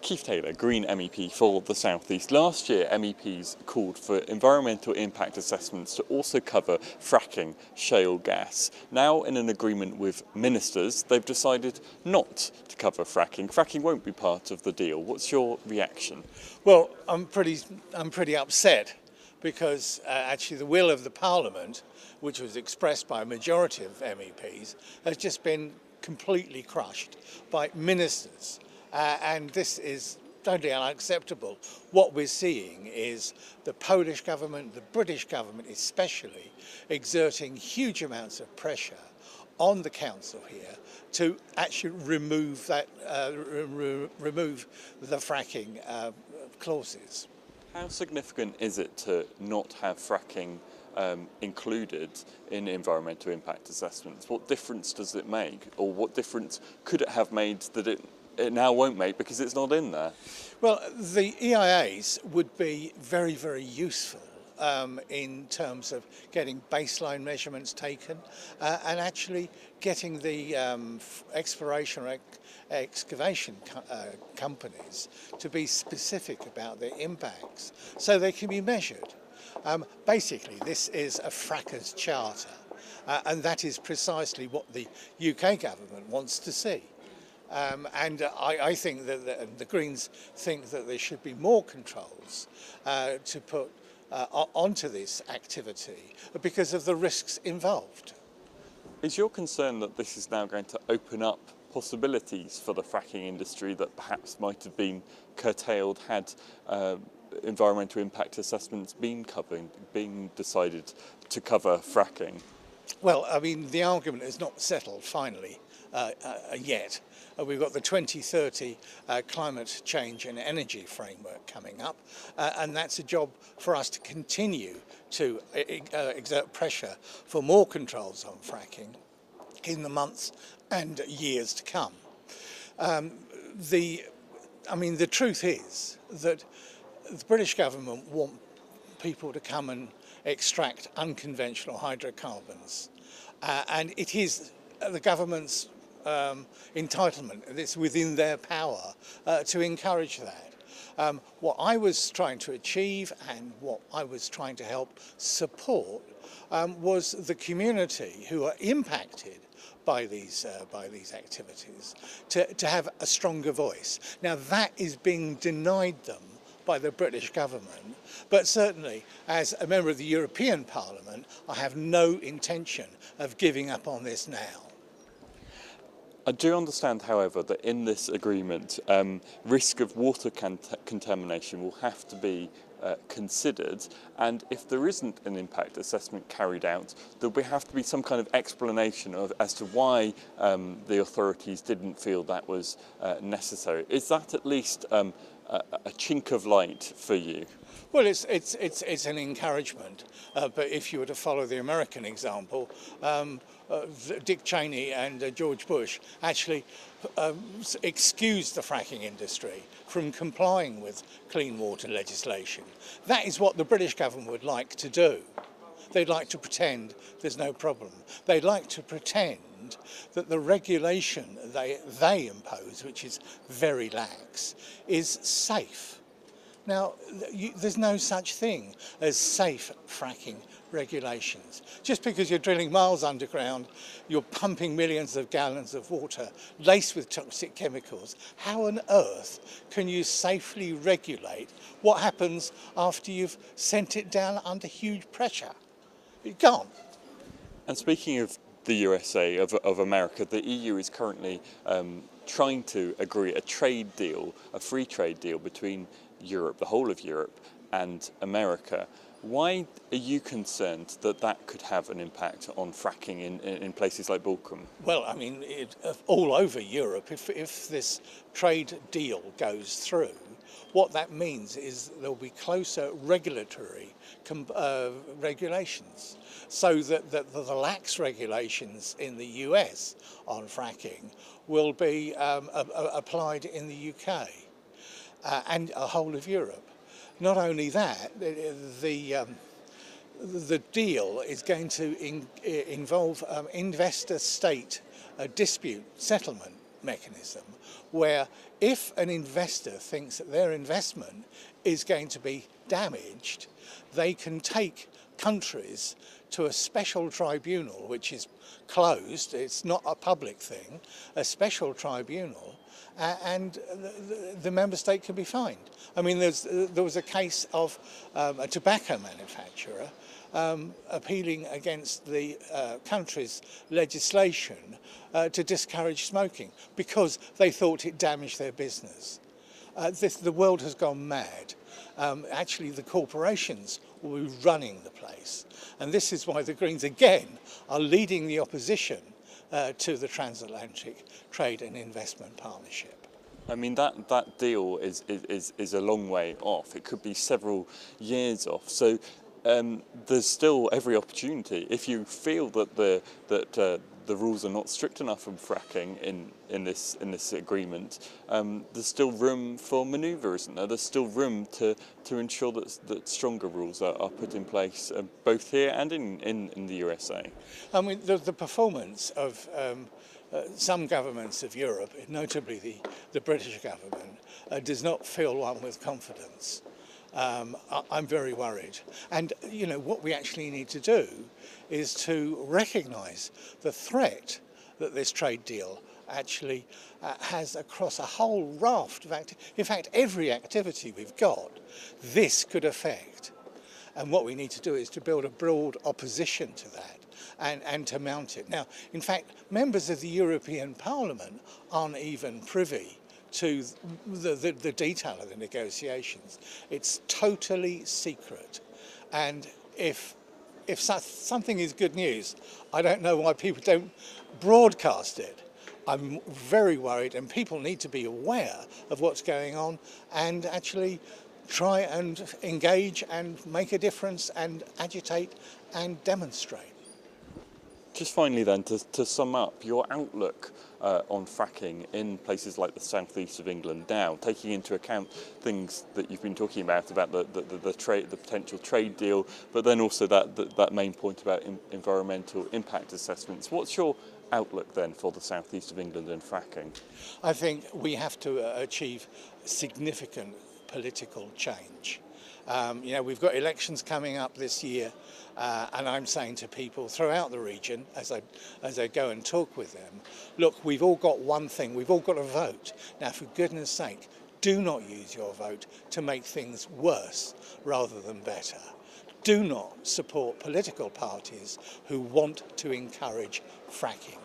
Keith Taylor, Green MEP for the South East. Last year, MEPs called for environmental impact assessments to also cover fracking shale gas. Now, in an agreement with ministers, they've decided not to cover fracking. Fracking won't be part of the deal. What's your reaction? Well, I'm pretty upset because actually the will of the Parliament, which was expressed by a majority of MEPs, has just been completely crushed by ministers. And this is totally unacceptable. What we're seeing is the Polish government, the British government especially, exerting huge amounts of pressure on the council here to actually remove that, remove the fracking clauses. How significant is it to not have fracking included in environmental impact assessments? What difference does it make, or what difference could it have made that it now won't make because it's not in there? Well, the EIAs would be very, very useful in terms of getting baseline measurements taken and actually getting the exploration or excavation companies to be specific about their impacts so they can be measured. Basically, this is a fracker's charter, and that is precisely what the UK government wants to see. And I think that the Greens think that there should be more controls to put onto this activity because of the risks involved. Is your concern that this is now going to open up possibilities for the fracking industry that perhaps might have been curtailed had environmental impact assessments been decided to cover fracking? Well, I mean, the argument is not settled finally yet. We've got the 2030 climate change and energy framework coming up, and that's a job for us to continue to exert pressure for more controls on fracking in the months and years to come. The truth is that the British government want people to come and extract unconventional hydrocarbons, and it is the government's entitlement, and it's within their power to encourage that. What I was trying to achieve and what I was trying to help support was the community who are impacted by these activities to have a stronger voice. Now that is being denied them by the British government, but certainly as a member of the European Parliament, I have no intention of giving up on this now. I do understand, however, that in this agreement, risk of water contamination will have to be considered, and if there isn't an impact assessment carried out, there will have to be some kind of explanation as to why the authorities didn't feel that was necessary. Is that at least a chink of light for you? Well, it's an encouragement, but if you were to follow the American example, Dick Cheney and George Bush actually excused the fracking industry from complying with clean water legislation. That is what the British government would like to do. They'd like to pretend there's no problem. They'd like to pretend that the regulation they impose, which is very lax, is safe. Now, there's no such thing as safe fracking regulations. Just because you're drilling miles underground, you're pumping millions of gallons of water laced with toxic chemicals, how on earth can you safely regulate what happens after you've sent it down under huge pressure? You can't. And speaking of the USA, of America, the EU is currently trying to agree a trade deal, a free trade deal between Europe, the whole of Europe, and America. Why are you concerned that that could have an impact on fracking in places like Balkan? Well, I mean, all over Europe, if this trade deal goes through, what that means is there'll be closer regulatory regulations, so that the lax regulations in the US on fracking will be applied in the UK. And a whole of Europe. Not only that, the deal is going to involve investor-state dispute settlement mechanism where if an investor thinks that their investment is going to be damaged, they can take countries to a special tribunal, which is closed, it's not a public thing, a special tribunal, and the member state can be fined. I mean, there was a case of a tobacco manufacturer appealing against the country's legislation to discourage smoking because they thought it damaged their business. The world has gone mad. Actually, the corporations will be running the place. And this is why the Greens, again, are leading the opposition to the Transatlantic Trade and Investment Partnership. I mean, that deal is a long way off. It could be several years off. So there's still every opportunity. If you feel that the rules are not strict enough from fracking in this agreement, there's still room for manoeuvre, isn't there? There's still room to ensure that stronger rules are put in place, both here and in the USA. I mean, the performance of some governments of Europe, notably the British government, does not fill one with confidence. I'm very worried. And, you know, what we actually need to do is to recognise the threat that this trade deal actually has across a whole raft of in fact, every activity we've got, this could affect. And what we need to do is to build a broad opposition to that and to mount it. Now, in fact, members of the European Parliament aren't even privy to the detail of the negotiations. It's totally secret. And if something is good news, I don't know why people don't broadcast it. I'm very worried, and people need to be aware of what's going on and actually try and engage and make a difference and agitate and demonstrate. Just finally then, to sum up, your outlook on fracking in places like the southeast of England now, taking into account things that you've been talking about the potential trade deal, but then also that main point about environmental impact assessments. What's your outlook then for the southeast of England and fracking? I think we have to achieve significant political change. You know, we've got elections coming up this year, and I'm saying to people throughout the region, as I go and talk with them, look, we've all got one thing, we've all got to vote. Now, for goodness sake, do not use your vote to make things worse rather than better. Do not support political parties who want to encourage fracking.